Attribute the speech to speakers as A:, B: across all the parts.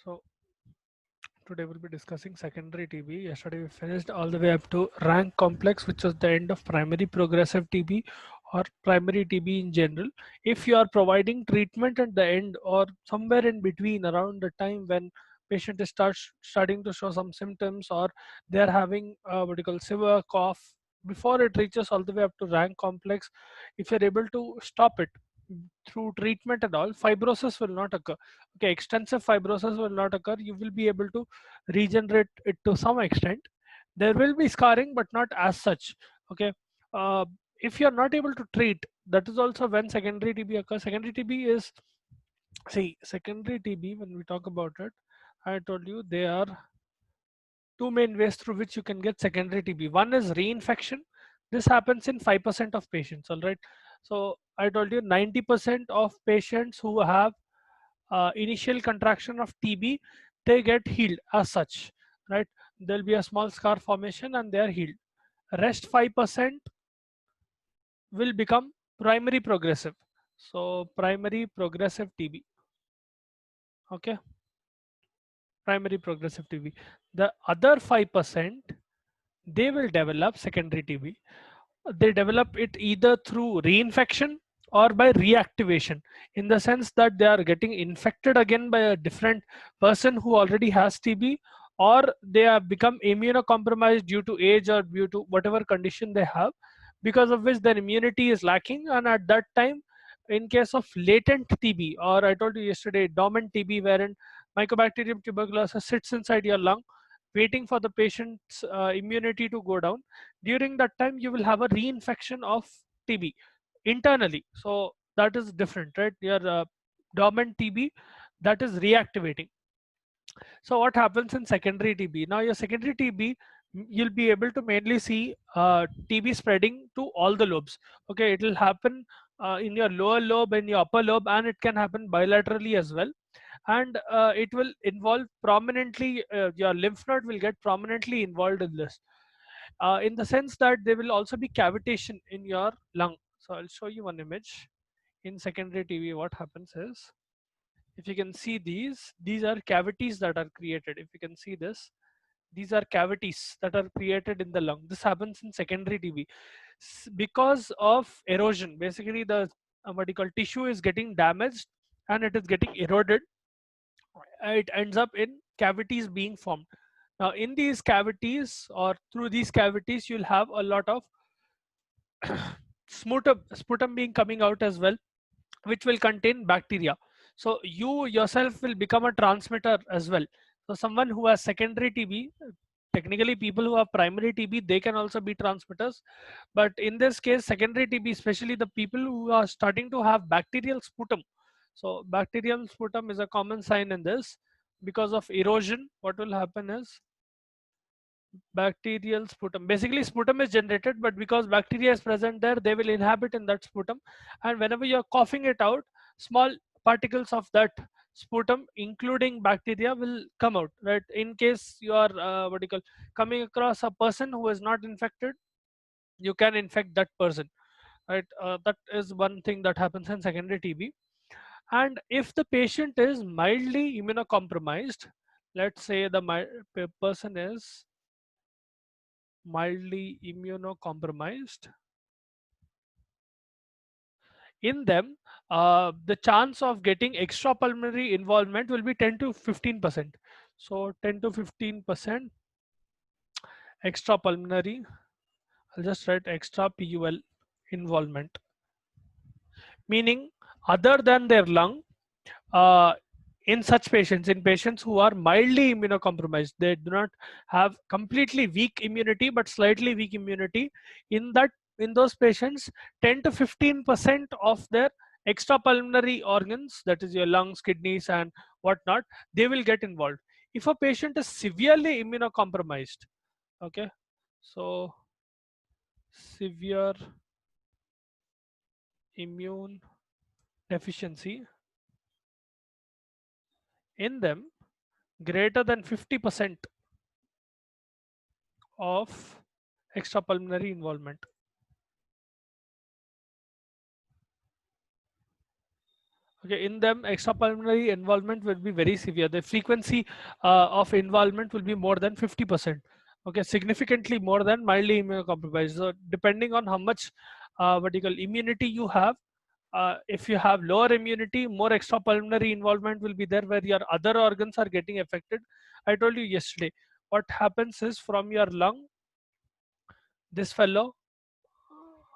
A: So today we'll be discussing secondary TB. Yesterday we finished all the way up to rank complex, which was the end of primary progressive TB or primary TB in general. If you are providing treatment at the end or somewhere in between around the time when patient is starting to show some symptoms, or they are having what you call severe cough before it reaches all the way up to rank complex, if you're able to stop it through treatment and all, fibrosis will not occur. Okay, extensive fibrosis will not occur. You will be able to regenerate it to some extent. There will be scarring, but not as such. Okay, uh, if you are not able to treat, that is also when secondary TB occurs. Secondary TB is, see, secondary TB, when we talk about it, I told you there are two main ways through which you can get secondary TB. One is reinfection. This happens in 5% of patients. All right. So I told you 90% of patients who have initial contraction of TB, they get healed as such, right? There'll be a small scar formation and they are healed. Rest 5% will become primary progressive. So primary progressive TB, okay, primary progressive TB. The other 5%, they will develop secondary TB. They develop it either through reinfection or by reactivation, in the sense that they are getting infected again by a different person who already has TB, or they have become immunocompromised due to age or due to whatever condition they have, because of which their immunity is lacking. And at that time, in case of latent TB, or I told you yesterday dormant TB, wherein Mycobacterium tuberculosis sits inside your lung waiting for the patient's immunity to go down, during that time you will have a reinfection of TB internally. So that is different, right? Your dormant TB, that is reactivating. So what happens in secondary TB? Now your secondary TB, you'll be able to mainly see TB spreading to all the lobes. Okay, it will happen in your lower lobe, in your upper lobe, and it can happen bilaterally as well. And it will involve prominently, your lymph node will get prominently involved in this, in the sense that there will also be cavitation in your lung. So I'll show you one image. In secondary TB, what happens is, if you can see these are cavities that are created. If you can see this, these are cavities that are created in the lung. This happens in secondary TB because of erosion. Basically, the what you call tissue is getting damaged and it is getting eroded. It ends up in cavities being formed. Now in these cavities, or through these cavities, you'll have a lot of sputum being coming out as well, which will contain bacteria. So you yourself will become a transmitter as well. So someone who has secondary TB, technically people who have primary TB, they can also be transmitters, but in this case secondary TB, especially the people who are starting to have bacterial sputum. So bacterial sputum is a common sign in this. Because of erosion, what will happen is, bacterial sputum, basically sputum is generated, but because bacteria is present there, they will inhabit in that sputum, and whenever you're coughing it out, small particles of that sputum including bacteria will come out, right? In case you are what do you call, coming across a person who is not infected, you can infect that person, right? That is one thing that happens in secondary TB. And if the patient is mildly immunocompromised, let's say the person is mildly immunocompromised, in them the chance of getting extrapulmonary involvement will be 10 to 15%. So 10 to 15% extrapulmonary, I'll just write extra PUL involvement, meaning other than their lung. uh, in such patients, in patients who are mildly immunocompromised, they do not have completely weak immunity but slightly weak immunity, in that, in those patients, 10 to 15% of their extrapulmonary organs, that is your lungs, kidneys and whatnot, they will get involved. If a patient is severely immunocompromised, okay, so severe immune deficiency, in them greater than 50% of extrapulmonary involvement. Okay, in them extrapulmonary involvement will be very severe. The frequency of involvement will be more than 50%. Okay, significantly more than mildly immunocompromised. So depending on how much what you call immunity you have, if you have lower immunity, more extrapulmonary involvement will be there where your other organs are getting affected. I told you yesterday, what happens is from your lung, this fellow,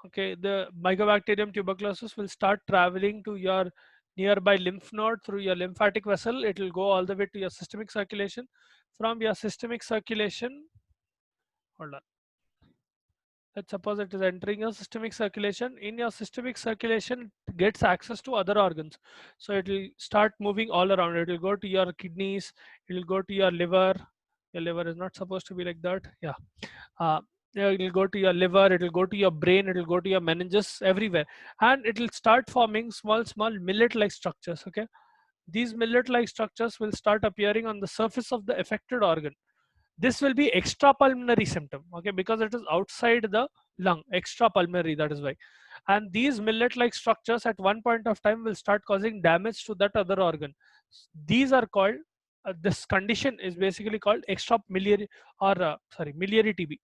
A: okay, the Mycobacterium tuberculosis will start traveling to your nearby lymph node through your lymphatic vessel. It will go all the way to your systemic circulation. From your systemic circulation, hold on, let's suppose it is entering your systemic circulation. In your systemic circulation, it gets access to other organs. So it will start moving all around. It will go to your kidneys, it will go to your liver. Your liver is not supposed to be like that. Yeah. Yeah, it will go to your liver, it will go to your brain, it will go to your meninges, everywhere. And it will start forming small millet-like structures. Okay. These millet-like structures will start appearing on the surface of the affected organ. This will be extrapulmonary symptom, okay, because it is outside the lung, extrapulmonary, that is why. And these millet like structures at one point of time will start causing damage to that other organ. These are called this condition is basically called extrapulmonary or sorry, miliary TB,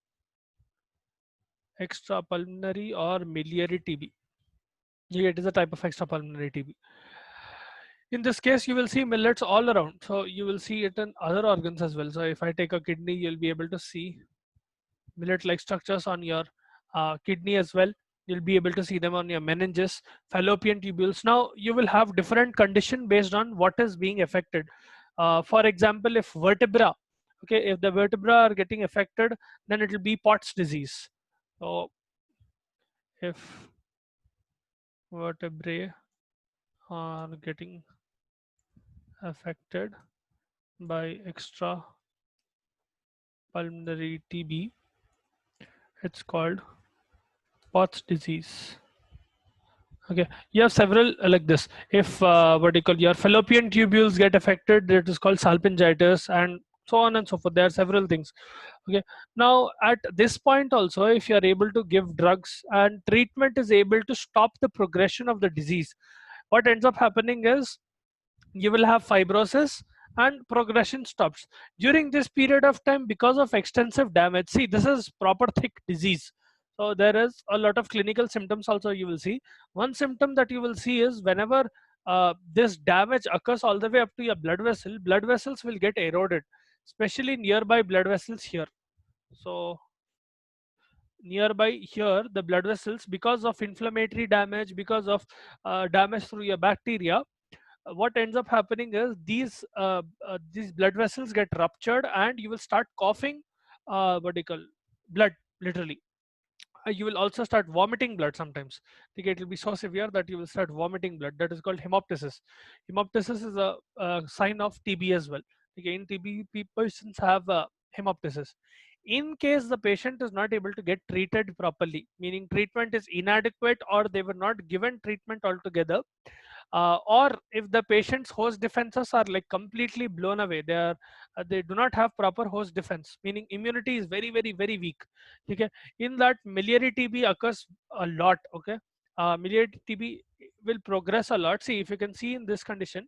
A: extrapulmonary or miliary TB. Yeah, it is a type of extrapulmonary TB. In this case, you will see millets all around, so you will see it in other organs as well. So if I take a kidney, you'll be able to see millet-like structures on your kidney as well. You'll be able to see them on your meninges, fallopian tubules. Now you will have different condition based on what is being affected. For example, if vertebra, okay, if the vertebra are getting affected, then it will be Pott's disease. So if vertebrae are getting affected by extra pulmonary TB, it's called Pott's disease. Okay, you have several like this. If what do you call, your fallopian tubules get affected, it is called salpingitis, and so on and so forth. There are several things. Okay, now at this point also, if you are able to give drugs and treatment is able to stop the progression of the disease, what ends up happening is you will have fibrosis and progression stops during this period of time because of extensive damage. See, this is proper thick disease, so there is a lot of clinical symptoms also. You will see one symptom that you will see is whenever this damage occurs all the way up to your blood vessels will get eroded, especially nearby blood vessels here. So nearby here the blood vessels, because of inflammatory damage, because of damage through your bacteria, what ends up happening is these blood vessels get ruptured and you will start coughing what do you call, blood, literally. You will also start vomiting blood sometimes. Okay, it will be so severe that you will start vomiting blood. That is called hemoptysis. Hemoptysis is a sign of TB as well. Okay, in TB, patients have hemoptysis. In case the patient is not able to get treated properly, meaning treatment is inadequate or they were not given treatment altogether, or if the patient's host defenses are like completely blown away, they do not have proper host defense, meaning immunity is very weak. Okay, in that miliary TB occurs a lot. Okay, miliary TB will progress a lot. See, if you can see in this condition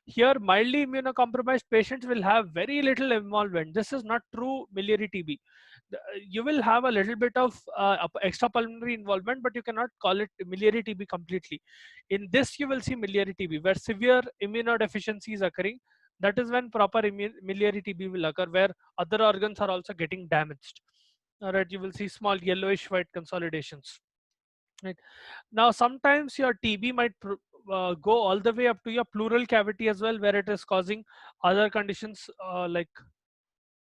A: here, mildly immunocompromised patients will have very little involvement. This is not true miliary TB. You will have a little bit of extrapulmonary involvement, but you cannot call it miliary TB completely. In this, you will see miliary TB where severe immunodeficiency is occurring. That is when proper miliary TB will occur, where other organs are also getting damaged. All right, you will see small yellowish white consolidations. Right. Now, sometimes your TB might go all the way up to your pleural cavity as well, where it is causing other conditions like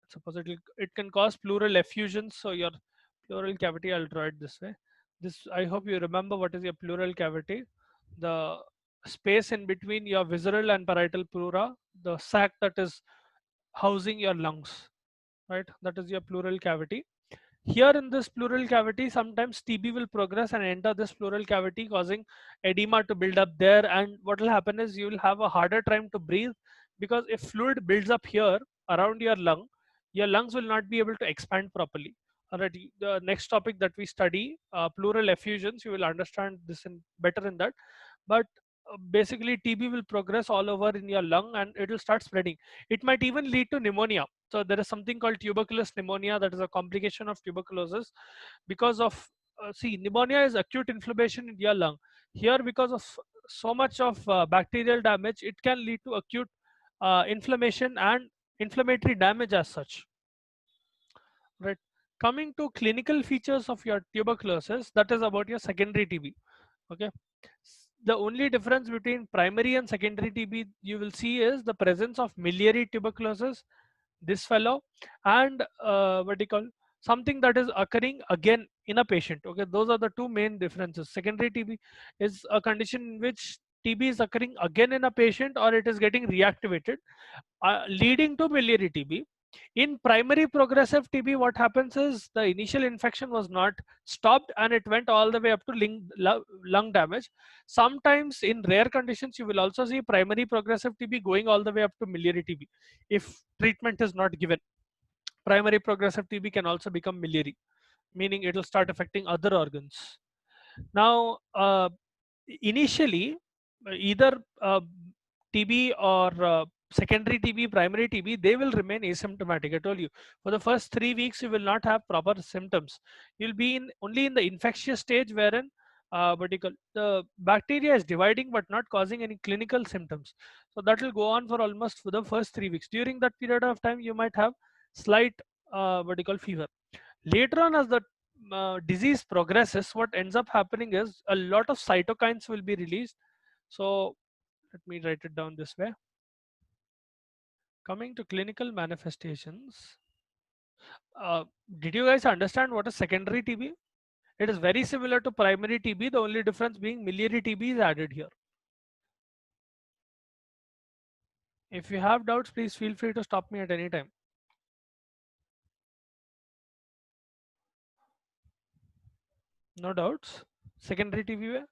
A: suppose it can cause pleural effusions. So your pleural cavity, I'll draw it this way. This, I hope you remember what is your pleural cavity. The space in between your visceral and parietal pleura, the sac that is housing your lungs, right? That is your pleural cavity. Here in this pleural cavity, sometimes TB will progress and enter this pleural cavity, causing edema to build up there. And what will happen is you will have a harder time to breathe, because if fluid builds up here around your lungs will not be able to expand properly. Alright, the next topic that we study, pleural effusions, you will understand this in better in that. But basically TB will progress all over in your lung and it will start spreading. It might even lead to pneumonia. So there is something called tuberculous pneumonia, that is a complication of tuberculosis because of see, pneumonia is acute inflammation in your lung. Here, because of so much of bacterial damage, it can lead to acute inflammation and inflammatory damage as such, right? Coming to clinical features of your tuberculosis, that is about your secondary TB. Okay, the only difference between primary and secondary TB you will see is the presence of miliary tuberculosis, this fellow, and what do you call, something that is occurring again in a patient. Okay, those are the two main differences. Secondary TB is a condition in which TB is occurring again in a patient or it is getting reactivated, leading to biliary TB. In primary progressive TB, what happens is the initial infection was not stopped and it went all the way up to lung damage. Sometimes in rare conditions, you will also see primary progressive TB going all the way up to miliary TB. If treatment is not given, primary progressive TB can also become miliary, meaning it will start affecting other organs. Now, initially, either TB or secondary TB, primary TB, they will remain asymptomatic. I told you, for the first 3 weeks, you will not have proper symptoms. You'll be in only in the infectious stage, wherein the bacteria is dividing but not causing any clinical symptoms. So that will go on for almost for the first 3 weeks. During that period of time, you might have slight fever. Later on, as the disease progresses, what ends up happening is a lot of cytokines will be released. So let me write it down this way. Coming to clinical manifestations, uh, did you guys understand what is secondary TB? It is very similar to primary TB, the only difference being miliary TB is added here. If you have doubts, please feel free to stop me at any time. No doubts? Secondary TB,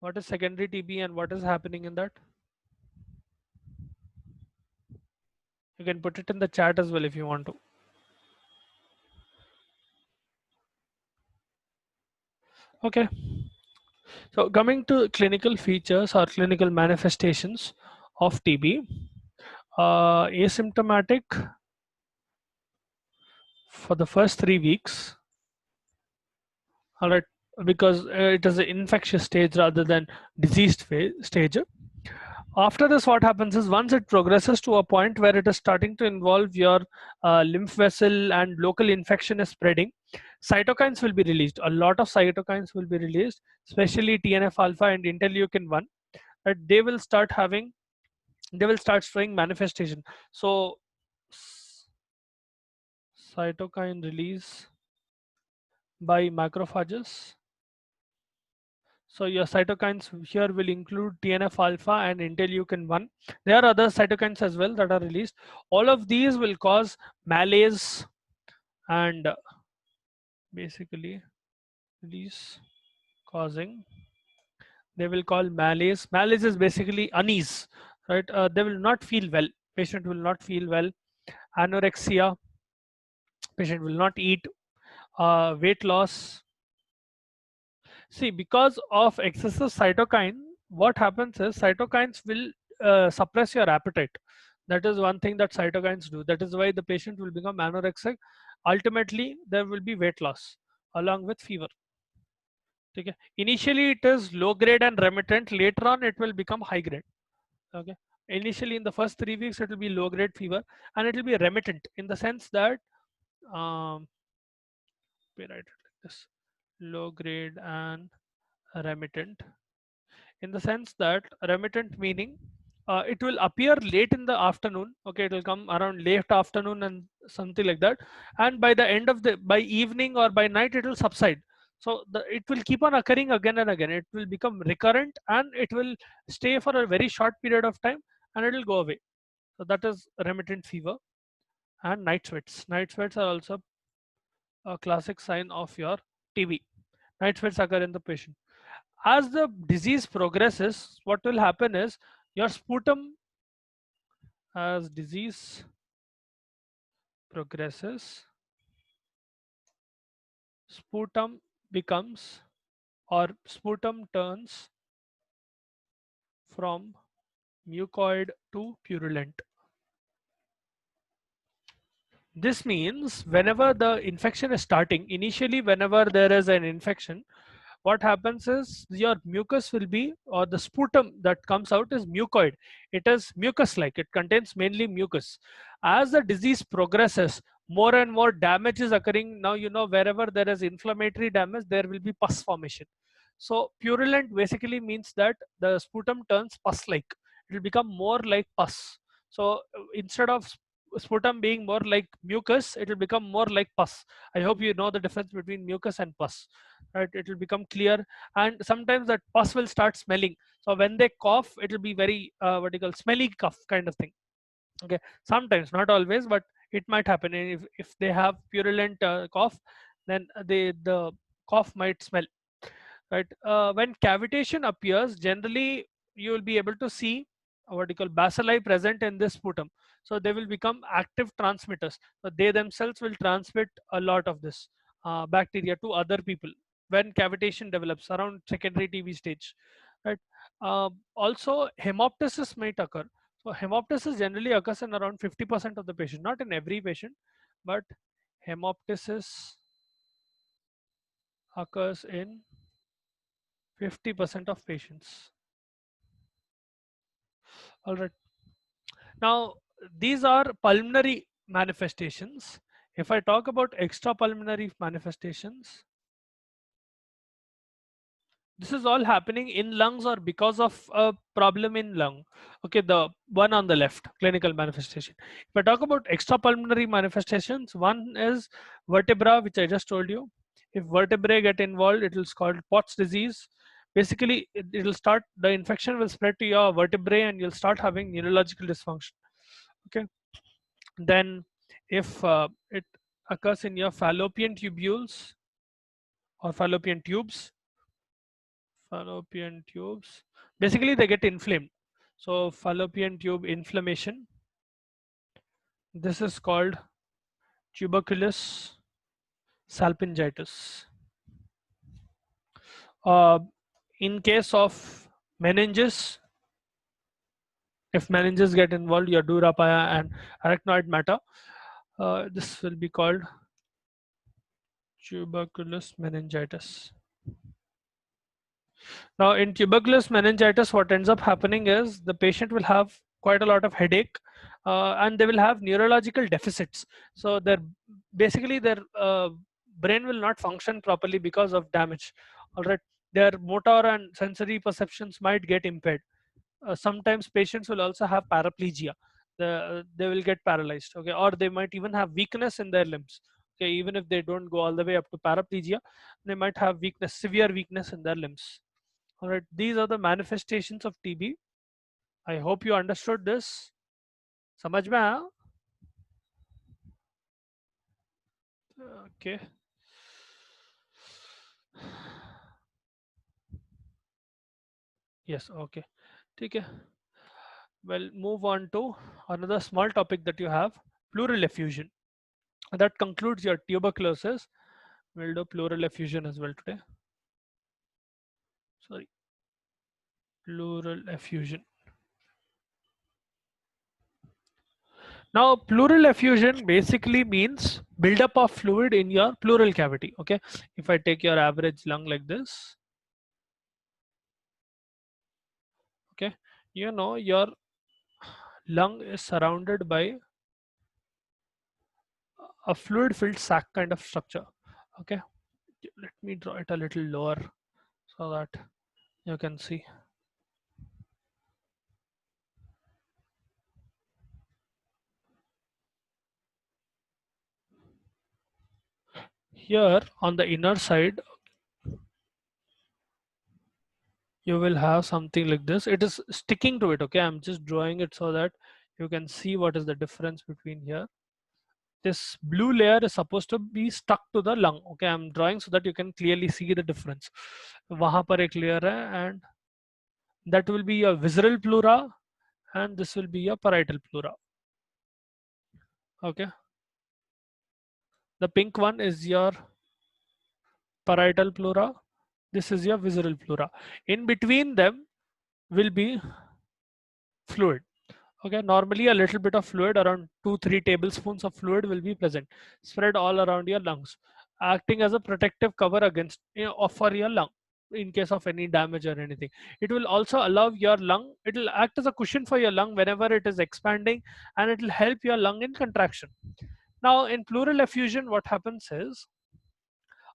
A: what is secondary TB and what is happening in that? You can put it in the chat as well if you want to. Okay. So coming to clinical features or clinical manifestations of TB, asymptomatic for the first 3 weeks. All right, because it is an infectious stage rather than diseased stage. After this, what happens is once it progresses to a point where it is starting to involve your lymph vessel and local infection is spreading, cytokines will be released. A lot of cytokines will be released, especially TNF alpha and interleukin 1. That they will start showing manifestation. So cytokine release by macrophages. So your cytokines here will include TNF alpha and interleukin 1. There are other cytokines as well that are released. All of these will cause malaise and basically release causing, they will call malaise. Malaise is basically unease, right? They will not feel well. Patient will not feel well. Anorexia, patient will not eat. Weight loss. See, because of excessive cytokine, what happens is cytokines will suppress your appetite. That is one thing that cytokines do. That is why the patient will become anorexic. Ultimately, there will be weight loss along with fever. Okay. Initially, it is low grade and remittent. Later on, it will become high grade. Okay. Initially, in the first 3 weeks, it will be low grade fever and it will be remittent in the sense that, we write it like this: low grade and remittent, in the sense that remittent meaning it will appear late in the afternoon. Okay, it will come around late afternoon and something like that, and by the end of the by evening or by night it will subside. So it will keep on occurring again and again. It will become recurrent and it will stay for a very short period of time and it will go away. So that is remittent fever. And night sweats. Night sweats are also a classic sign of your TB. Night sweats occur in the patient. As the disease progresses, what will happen is your sputum, as disease progresses, sputum becomes, or sputum turns from mucoid to purulent. This means whenever the infection is starting, initially whenever there is an infection, what happens is your mucus will be, or the sputum that comes out is mucoid. It is mucus like, it contains mainly mucus. As the disease progresses, more and more damage is occurring. Now you know wherever there is inflammatory damage, there will be pus formation. So purulent basically means that the sputum turns pus like, it will become more like pus. So instead of sputum being more like mucus, it will become more like pus. I hope you know the difference between mucus and pus, right? It will become clear, and sometimes that pus will start smelling. So when they cough, it will be very what you call smelly cough kind of thing. Okay, sometimes, not always, but it might happen. If they have purulent cough, then the cough might smell, right? When cavitation appears, generally you will be able to see what you call bacilli present in this sputum. So they will become active transmitters. So they themselves will transmit a lot of this bacteria to other people when cavitation develops around secondary TB stage, right? Also, hemoptysis might occur. So hemoptysis generally occurs in around 50% of the patient, not in every patient, but hemoptysis occurs in 50% of patients. All right. Now, these are pulmonary manifestations. If I talk about extrapulmonary manifestations, this is all happening in lungs or because of a problem in lung. Okay, the one on the left, clinical manifestation. If I talk about extrapulmonary manifestations, one is vertebra, which I just told you. If vertebrae get involved, it is called Pott's disease. Basically, it will start, the infection will spread to your vertebrae and you'll start having neurological dysfunction. Okay, then if it occurs in your fallopian tubules or fallopian tubes, fallopian tubes, basically they get inflamed. So fallopian tube inflammation, this is called tuberculous salpingitis. Uh, in case of meninges, if meninges get involved, your dura papaya and arachnoid matter, this will be called tuberculous meningitis. Now, in tuberculous meningitis, what ends up happening is the patient will have quite a lot of headache, and they will have neurological deficits. So, basically their brain will not function properly because of damage. All right, their motor and sensory perceptions might get impaired. Sometimes patients will also have paraplegia. They will get paralyzed. Okay, or they might even have weakness in their limbs. Okay, even if they don't go all the way up to paraplegia, they might have weakness, severe weakness in their limbs. All right, these are the manifestations of TB. I hope you understood this. समझ में आया? Okay. Yes, okay. ठीक है. Well, move on to another small topic that you have, pleural effusion. That concludes your tuberculosis. We'll do pleural effusion as well today. Sorry, pleural effusion. Now, pleural effusion basically means buildup of fluid in your pleural cavity. Okay, if I take your average lung like this, okay, you know your lung is surrounded by a fluid filled sac kind of structure. Okay, let me draw it a little lower so that you can see. Here on the inner side, you will have something like this. It is sticking to it. Okay, I'm just drawing it so that you can see what is the difference between here. This blue layer is supposed to be stuck to the lung. Okay, I'm drawing so that you can clearly see the difference. वहां पर एक layer है, and that will be your visceral pleura, and this will be your parietal pleura. Okay, the pink one is your parietal pleura. This is your visceral pleura. In between them will be fluid. Okay, normally a little bit of fluid, around 2-3 tablespoons of fluid will be present, spread all around your lungs, acting as a protective cover against, for your lung in case of any damage or anything. It will also allow your lung, it will act as a cushion for your lung whenever it is expanding, and it will help your lung in contraction. Now in pleural effusion, what happens is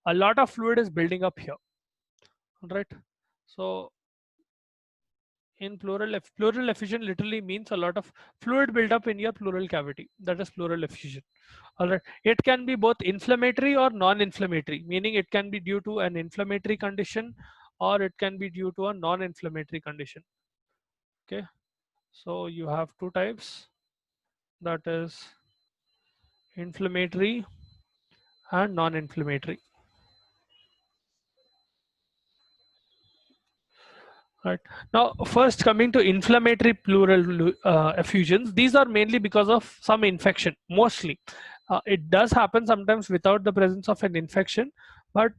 A: a lot of fluid is building up here, right? So in pleural effusion literally means a lot of fluid buildup in your pleural cavity. That is pleural effusion. All right. It can be both inflammatory or non-inflammatory, meaning it can be due to an inflammatory condition or it can be due to a non-inflammatory condition. Okay. So you have two types, that is inflammatory and non-inflammatory. Right. Now, first coming to inflammatory pleural effusions, these are mainly because of some infection, mostly. It does happen sometimes without the presence of an infection, but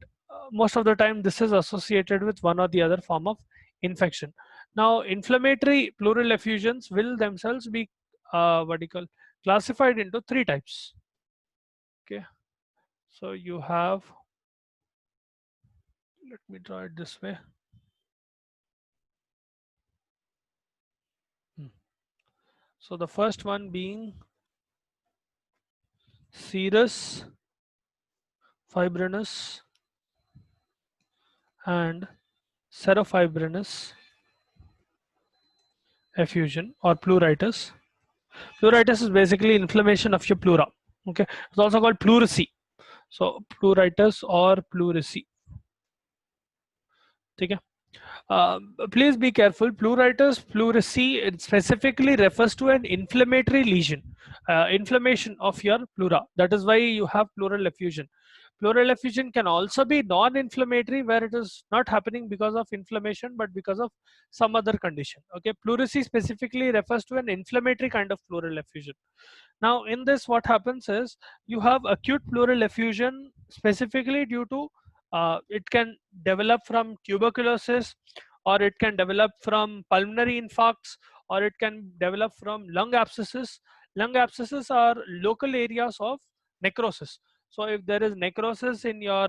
A: most of the time this is associated with one or the other form of infection. Now, inflammatory pleural effusions will themselves be what do you call, classified into three types. Okay, so you have, let me draw it this way. Hmm. So the first one being serous fibrinous and serofibrinous effusion or pleuritis. Pleuritis is basically inflammation of your pleura. Okay, it's also called pleurisy. So pleuritis or pleurisy. Okay. Please be careful. Pleuritis, pleurisy, it specifically refers to an inflammatory lesion, inflammation of your pleura. That is why you have pleural effusion. Pleural effusion can also be non-inflammatory, where it is not happening because of inflammation, but because of some other condition. Okay, pleurisy specifically refers to an inflammatory kind of pleural effusion. Now, in this, what happens is you have acute pleural effusion specifically due to it can develop from tuberculosis, or it can develop from pulmonary infarcts, or it can develop from lung abscesses. Lung abscesses are local areas of necrosis. So if there is necrosis in your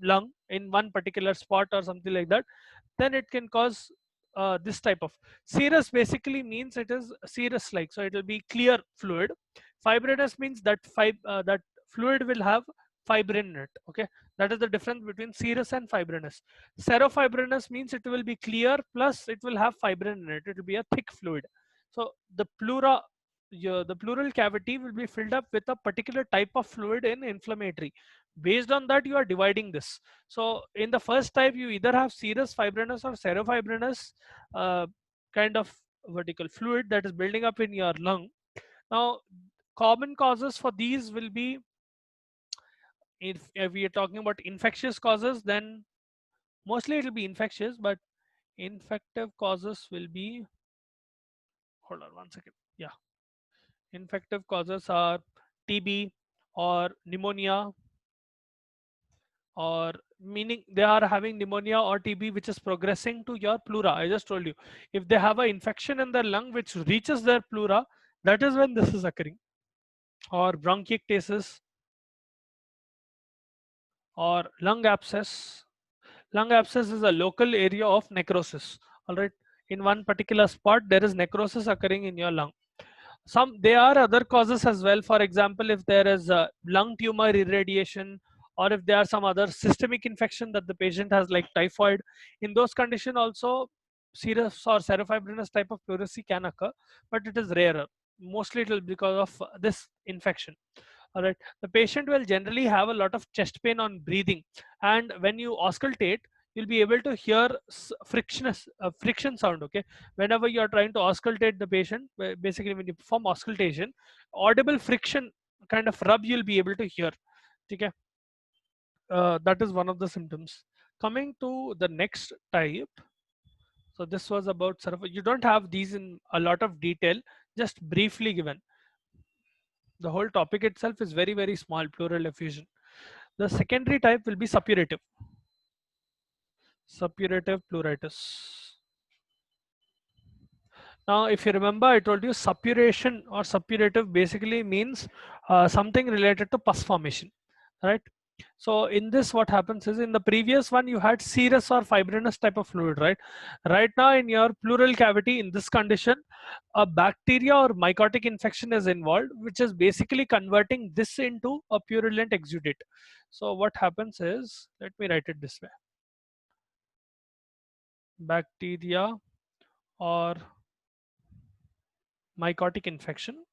A: lung in one particular spot or something like that, then it can cause this type of serous. Basically means it is serous like, so it will be clear fluid. Fibrinous means that that fluid will have fibrin in it. Okay, that is the difference between serous and fibrinous. Serofibrinous means it will be clear plus it will have fibrin in it. It will be a thick fluid. So the pleura, the pleural cavity will be filled up with a particular type of fluid in inflammatory. Based on that, you are dividing this. So in the first type, you either have serous fibrinous or serofibrinous kind of vertical fluid that is building up in your lung. Now, common causes for these will be, if we are talking about infectious causes, then mostly it will be infectious, but infective causes will be, hold on one second. Yeah, infective causes are TB or pneumonia, or meaning they are having pneumonia or TB which is progressing to your pleura. I just told you, if they have an infection in their lung which reaches their pleura, that is when this is occurring. Or bronchiectasis or lung abscess. Lung abscess is a local area of necrosis. All right, in one particular spot there is necrosis occurring in your lung. Some, there are other causes as well. For example, if there is a lung tumor irradiation, or if there are some other systemic infection that the patient has, like typhoid, in those conditions also serous or serofibrinous type of pleurisy can occur, but it is rarer. Mostly it will be because of this infection. All right, the patient will generally have a lot of chest pain on breathing, and when you auscultate, you'll be able to hear friction sound. Okay, whenever you are trying to auscultate the patient, basically when you perform auscultation, audible friction kind of rub you'll be able to hear. Okay, that is one of the symptoms. Coming to the next type, so this was about sort of, you don't have these in a lot of detail, just briefly given. The whole topic itself is very, very small, pleural effusion. The secondary type will be suppurative. Suppurative pleuritis. Now, if you remember, I told you suppuration or suppurative basically means something related to pus formation, right? So in this, what happens is, in the previous one, you had serous or fibrinous type of fluid, right? Right now, in your pleural cavity, in this condition, a bacteria or mycotic infection is involved, which is basically converting this into a purulent exudate. So what happens is, let me write it this way: bacteria or mycotic infection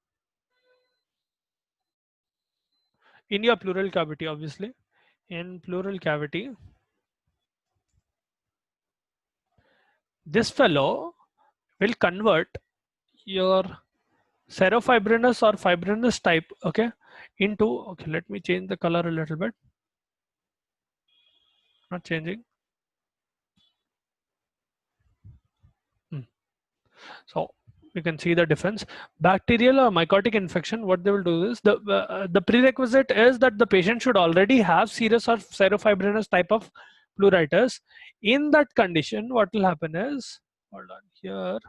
A: in your pleural cavity, obviously. In pleural cavity, this fellow will convert your serofibrinous or fibrinous type, okay, into, okay, let me change the color a little bit. Not changing. So you can see the difference. Bacterial or mycotic infection, what they will do is, the prerequisite is that the patient should already have serous or serofibrinous type of pleuritis. In that condition, what will happen is, hold on, here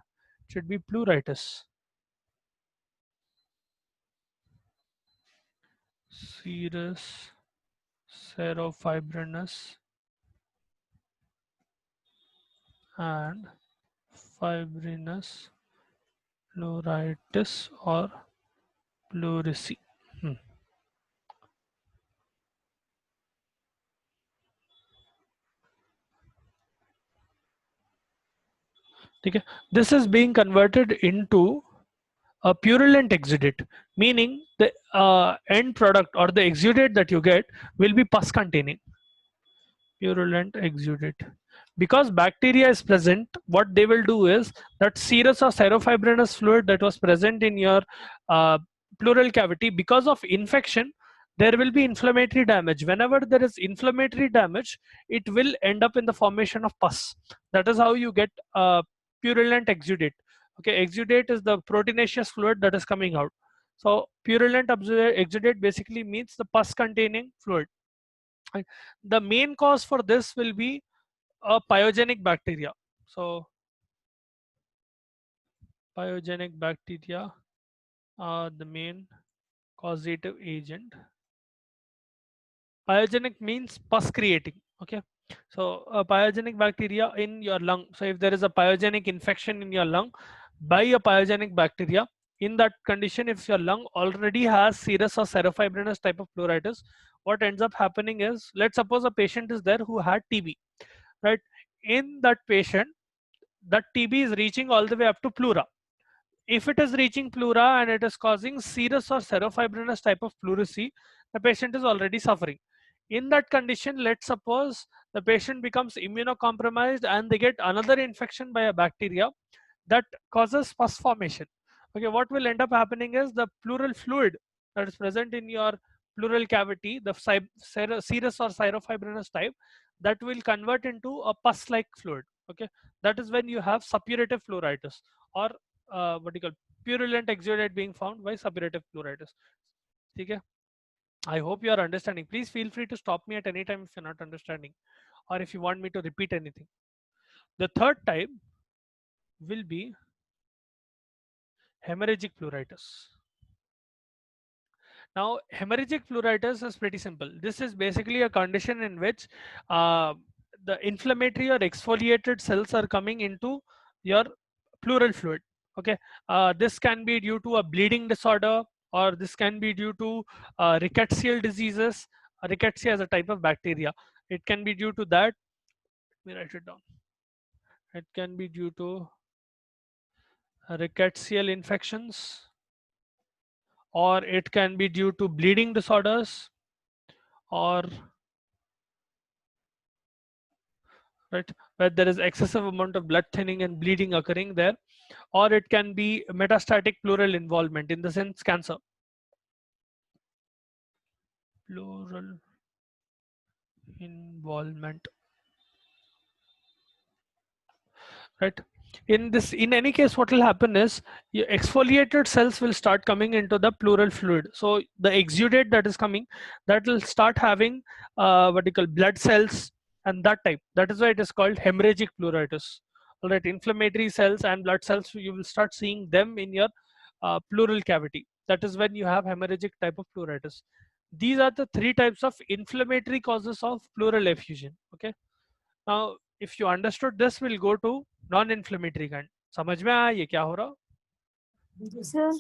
A: should be pleuritis. Serous serofibrinous and fibrinous pleuritis or pleurisy. Okay. This is being converted into a purulent exudate, meaning the end product or the exudate that you get will be pus containing. Purulent exudate. Because bacteria is present, what they will do is that serous or serofibrinous fluid that was present in your uh, pleural cavity, because of infection, there will be inflammatory damage. Whenever there is inflammatory damage, it will end up in the formation of pus. That is how you get purulent exudate. Okay, exudate is the proteinaceous fluid that is coming out. So purulent exudate basically means the pus containing fluid. And the main cause for this will be a pyogenic bacteria. So pyogenic bacteria are the main causative agent. Pyogenic means pus creating. Okay, so a pyogenic bacteria in your lung. So if there is a pyogenic infection in your lung by a pyogenic bacteria, in that condition, if your lung already has serous or serofibrinous type of pleuritis, what ends up happening is, let's suppose a patient is there who had TB, right? In that patient, that TB is reaching all the way up to pleura. If it is reaching pleura and it is causing serous or serofibrinous type of pleurisy, the patient is already suffering. In that condition, let's suppose the patient becomes immunocompromised and they get another infection by a bacteria that causes pus formation. Okay, what will end up happening is the pleural fluid that is present in your pleural cavity, the serous or serofibrinous type, that will convert into a pus-like fluid. Okay, that is when you have suppurative pleuritis, or what you call purulent exudate being found by suppurative pleuritis. Okay, I hope you are understanding. Please feel free to stop me at any time if you're not understanding, or if you want me to repeat anything. The third type will be hemorrhagic pleuritis. Now, hemorrhagic pleuritis is pretty simple. This is basically a condition in which the inflammatory or exfoliated cells are coming into your pleural fluid. Okay, this can be due to a bleeding disorder, or this can be due to rickettsial diseases. Rickettsia is a type of bacteria. It can be due to that. Let me write it down. It can be due to rickettsial infections, or it can be due to bleeding disorders, or right, where there is excessive amount of blood thinning and bleeding occurring there, or it can be metastatic pleural involvement, in the sense cancer. Pleural involvement, right? In any case, what will happen is your exfoliated cells will start coming into the pleural fluid. So the exudate that is coming, that will start having what you call blood cells and that type. That is why it is called hemorrhagic pleuritis. All right, inflammatory cells and blood cells, you will start seeing them in your pleural cavity. That is when you have hemorrhagic type of pleuritis. These are the three types of inflammatory causes of pleural effusion. Okay, now if you understood this, we'll go to non-inflammatory kind. समझ में आया ये क्या हो रहा?
B: Sir,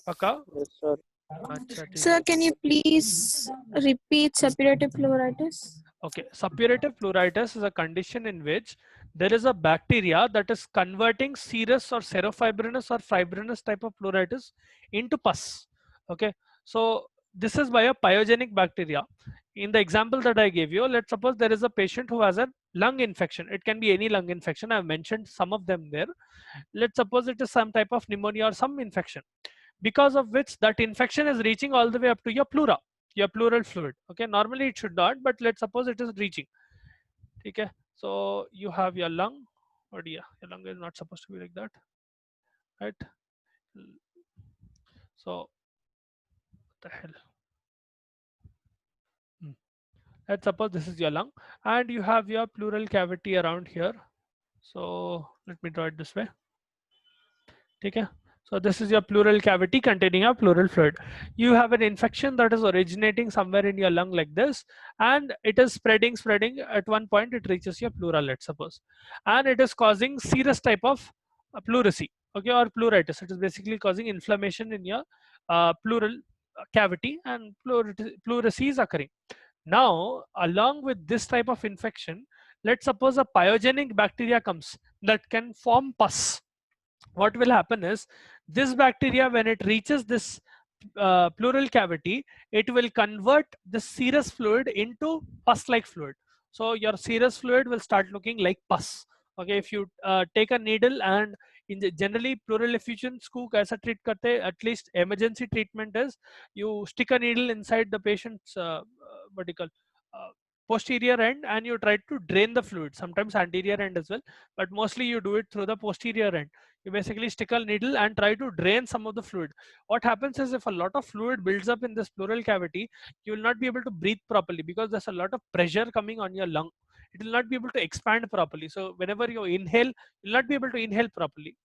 A: पक्का?
C: Yes, sir.
A: अच्छा ठीक
B: sir,
A: है.
B: can you please repeat suppurative pleuritis?
A: Okay, suppurative pleuritis is a condition in which there is a bacteria that is converting serous or serofibrinous or fibrinous type of pleuritis into pus. Okay, so this is by a pyogenic bacteria. In the example that I gave you, let's suppose there is a patient who has a lung infection. It can be any lung infection. I've mentioned some of them there. Let's suppose it is some type of pneumonia or some infection, because of which that infection is reaching all the way up to your pleura, your pleural fluid. Okay, normally it should not, but let's suppose it is reaching. Okay, so you have your lung. Oh dear, your lung is not supposed to be like that, right? So what the hell? Let's suppose this is your lung and you have your pleural cavity around here. So let me draw it this way. Okay, so this is your pleural cavity containing a pleural fluid. You have an infection that is originating somewhere in your lung like this, and it is spreading. At one point it reaches your pleura, let's suppose, and it is causing serous type of pleurisy, okay, or pleuritis. It is basically causing inflammation in your pleural cavity, and pleurisy is occurring. Now along with this type of infection, let's suppose a pyogenic bacteria comes that can form pus. What will happen is, this bacteria, when it reaches this pleural cavity, it will convert the serous fluid into pus like fluid. So your serous fluid will start looking like pus. Okay, if you take a needle and generally pleural effusions को कैसा treat करते हैं, at least emergency treatment is you stick a needle inside the patient's what do you call posterior end, and you try to drain the fluid, sometimes anterior end as well, but mostly you do it through the posterior end. You basically stick a needle and try to drain some of the fluid. What happens is, if a lot of fluid builds up in this pleural cavity, you will not be able to breathe properly because there's a lot of pressure coming on your lung. It will not be able to expand properly. So whenever you inhale, you'll not be able to inhale properly.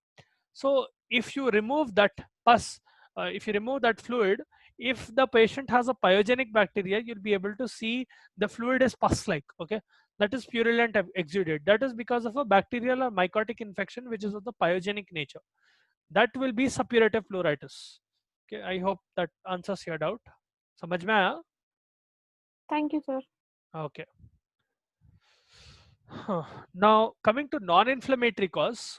A: So if you remove that pus, if you remove that fluid, if the patient has a pyogenic bacteria, you'll be able to see the fluid is pus-like. Okay, that is purulent exudate. That is because of a bacterial or mycotic infection, which is of the pyogenic nature. That will be suppurative pleuritis. Okay, I hope that answers your doubt. समझ में आया?
B: Thank you, sir.
A: Okay. Now coming to non-inflammatory cause.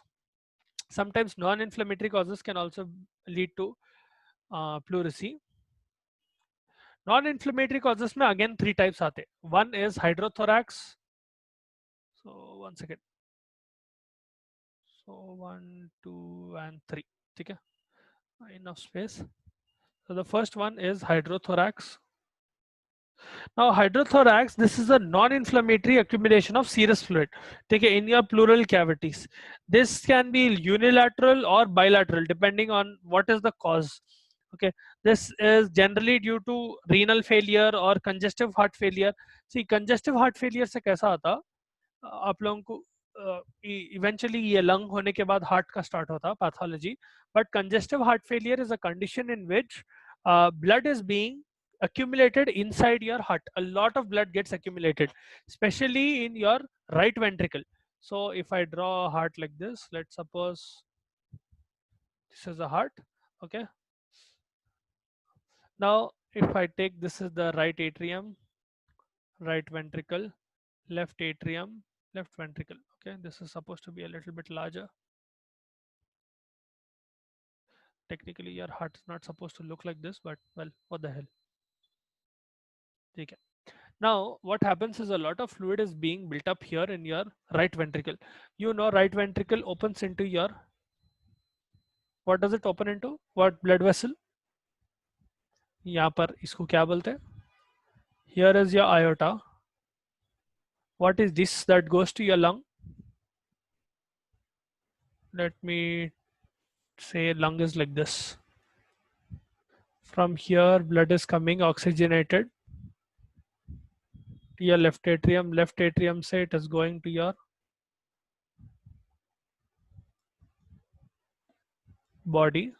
A: Sometimes non-inflammatory causes can also lead to pleurisy. Non-inflammatory causes में again three types आते. One is hydrothorax. So one second. So 1, 2, and 3. Okay, enough space. So the first one is hydrothorax. Now hydrothorax, this is a non-inflammatory accumulation of serous fluid, okay, in your pleural cavities. This can be unilateral or bilateral depending on what is the cause. Okay, this is generally due to renal failure or congestive heart failure. See, congestive heart failure से कैसा आता, आप लोगों को eventually ये lung होने के बाद heart का start होता pathology, but congestive heart failure is a condition in which blood is being accumulated inside your heart. A lot of blood gets accumulated, especially in your right ventricle. So if I draw a heart like this, let's suppose this is a heart. Okay, now if I take, this is the right atrium, right ventricle, left atrium, left ventricle. Okay, this is supposed to be a little bit larger. Technically your heart is not supposed to look like this, but well, what the hell. Okay. Now what happens is, a lot of fluid is being built up here in your right ventricle. You know, right ventricle opens into your, what does it open into? What blood vessel? यहाँ पर इसको क्या बोलते हैं? Here is your aorta. What is this that goes to your lung? Let me say lung is like this. From here blood is coming oxygenated your left atrium. Left atrium say it is going to your body,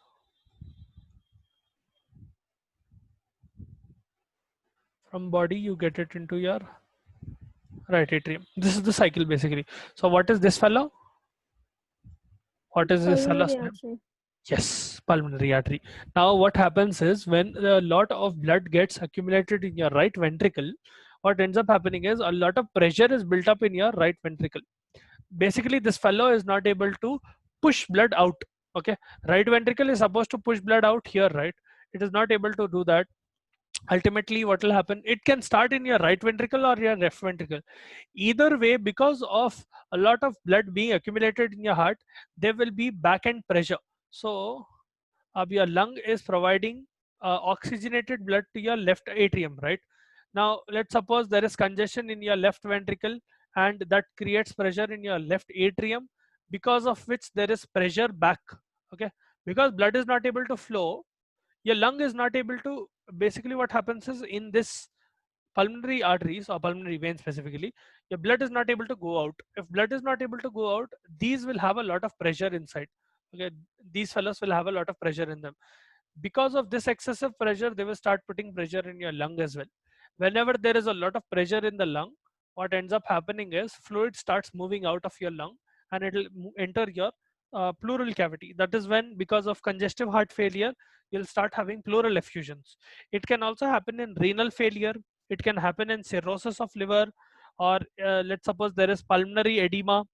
A: from body you get it into your right atrium. This is the cycle basically. So what is this fellow? What is this fellow's
B: Pulmonary
A: name?
B: artery.
A: Yes, pulmonary artery. Now, what happens is when a lot of blood gets accumulated in your right ventricle, what ends up happening is a lot of pressure is built up in your right ventricle. Basically, this fellow is not able to push blood out. Okay, right ventricle is supposed to push blood out here, right? It is not able to do that. Ultimately, what will happen? It can start in your right ventricle or your left ventricle. Either way, because of a lot of blood being accumulated in your heart, there will be back end pressure. So your lung is providing oxygenated blood to your left atrium, right? Now let's suppose there is congestion in your left ventricle and that creates pressure in your left atrium, because of which there is pressure back. Okay, because blood is not able to flow, your lung is not able to, basically what happens is in this pulmonary arteries or pulmonary veins specifically, your blood is not able to go out. If blood is not able to go out, these will have a lot of pressure inside. Okay, these fellows will have a lot of pressure in them. Because of this excessive pressure, they will start putting pressure in your lung as well. Whenever there is a lot of pressure in the lung, what ends up happening is fluid starts moving out of your lung and it will enter your pleural cavity. That is when, because of congestive heart failure, you'll start having pleural effusions. It can also happen in renal failure. It can happen in cirrhosis of liver, or let's suppose there is pulmonary edema,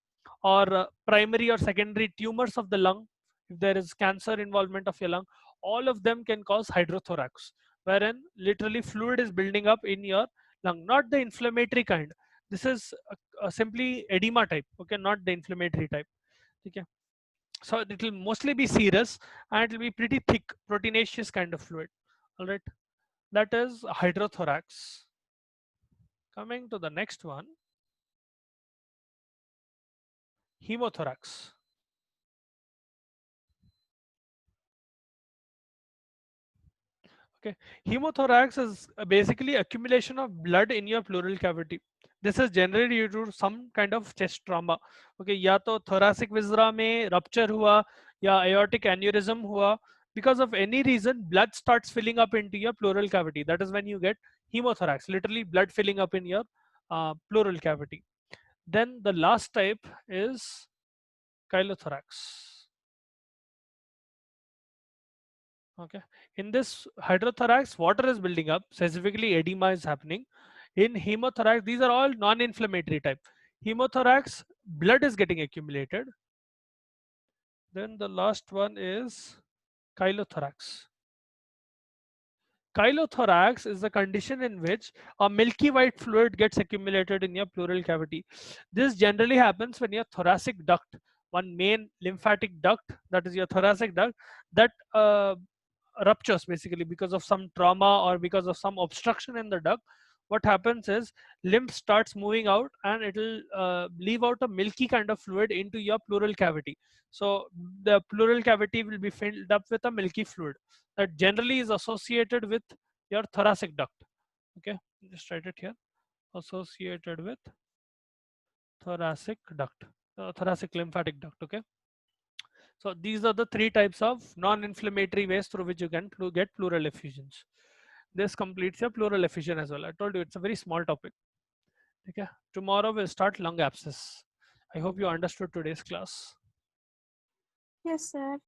A: or primary or secondary tumors of the lung. If there is cancer involvement of your lung, all of them can cause hydrothorax, wherein literally fluid is building up in your lung, not the inflammatory kind. This is simply edema type, okay, not the inflammatory type. Okay, so it will mostly be serous and it will be pretty thick proteinaceous kind of fluid. All right, that is hydrothorax. Coming to the next one, hemothorax. Okay, hemothorax is basically accumulation of blood in your pleural cavity. This is generally due to some kind of chest trauma. Okay, या तो thoracic viscera में rupture हुआ या aortic aneurysm हुआ. Because of any reason, blood starts filling up into your pleural cavity. That is when you get hemothorax, literally blood filling up in your pleural cavity. Then the last type is chylothorax. Okay, in this hydrothorax, water is building up, specifically edema is happening. In hemothorax, these are all non-inflammatory type. Hemothorax, blood is getting accumulated. Then the last one is chylothorax. Chylothorax is the condition in which a milky white fluid gets accumulated in your pleural cavity. This generally happens when your thoracic duct, one main lymphatic duct, that is your thoracic duct, that ruptures basically because of some trauma or because of some obstruction in the duct. What happens is lymph starts moving out and it will leave out a milky kind of fluid into your pleural cavity. So the pleural cavity will be filled up with a milky fluid that generally is associated with your thoracic duct. Okay, just write it here, associated with thoracic duct, thoracic lymphatic duct. Okay, so these are the three types of non-inflammatory ways through which you can get pleural effusions. This completes your pleural effusion as well. I told you it's a very small topic. Okay, tomorrow we'll start lung abscess. I hope you understood today's class.
B: Yes, sir.